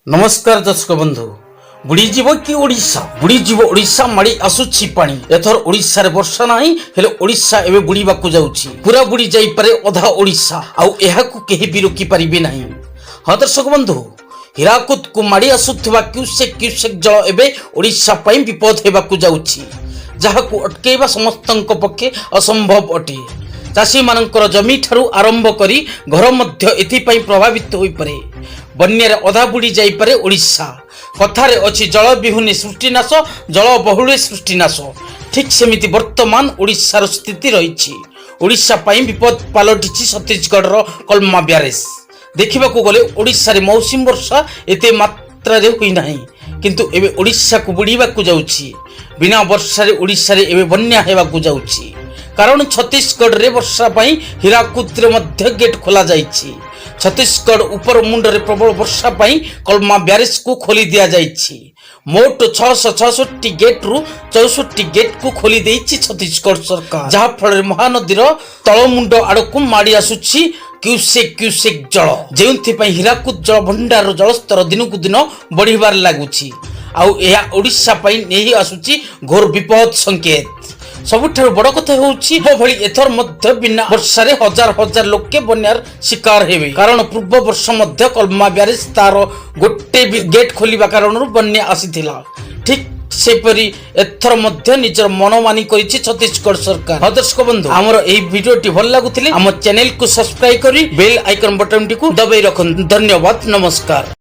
नमस्कार दर्शक बंधु बुड़ीजीव कि ओडिशा बुड़ीजीव ओडिशा माड़ी आसुछि पानी एथर ओडिशा रे वर्षा नाही हेले ओडिशा एबे बुड़ीबाकू जाउछि पूरा बुड़ी जाई पारे अधा ओडिशा आउ एहाकू केही भी रोकी परिबे नाही। हां दर्शक बंधु हीराकुद को माड़ी आसुथबा क्यूसेक जल एबे ओडिशा पई विपद हेबाकू जाउछि जहाकू अटकेबा समस्तंक पक्षे असंभव अटे। चाषी मानकर जमी ठारू आरंभ करी घर मध्य एथिपाई प्रभावित होई परे बन्यारे अधा बुड़ी जाई पारे ओडिशा कथारे अछि जल विहुनी सृष्टिनाश जल बहुळे सृष्टिनाश ठीक सेमिति वर्तमान ओडिशार स्थिति रहिछि। ओडिशा पई विपद पालटिछि छत्तीसगढ़ रो कलमा ब्यारेज देखिबाकू गले ओडिशा रे मौसम वर्षा एते मात्रा रे होई नाही किंतु एबे ओडिशा को बुड़ीबाकू जाउछि बिना वर्षा रे ओडिशा रे एबे बन्या हेबाकू जाउछि कारण छत्तीसगढ़ रे वर्षा पई हीराकुद रे मध्य गेट खोला जाइछि। छत्तीसगढ़ ऊपर मुंडरे प्रबल वर्षा पई कलमा ब्यारेज को खोली दिया जाइछि। मोट 666 गेट रु 64 गेट को खोली देइछि छत्तीसगढ़ सरकार जहा फल महानदीर तळमुंड आडकू माडी आसुछि क्यूसेक जल जेउथि पई हीराकुद जल भंडार जलस्तर दिनकू दिन बढ़िबार लागुछि आउ एहा ओडिशा पई नेही आसुछि घोर विपद संकेत। सबुठार बड़ कथा होउछि भली एथर मध्य बिना वर्षा रे हजार हजार लोके बन्यार शिकार हेबे कारण पूर्व वर्ष मध्य कलमा ब्यारेज तार गोटे गेट खोलिबा कारणरु बन्या आसीथिला ठीक सेपरी एथर मध्य निजर मनमानी करिछि छत्तीसगढ़ सरकार। दर्शक बंधु हमर एही वीडियोटी भल लागुथिले हम चैनल को सब्सक्राइब करी बेल आइकन बटन टी को दबाई रखन। धन्यवाद नमस्कार।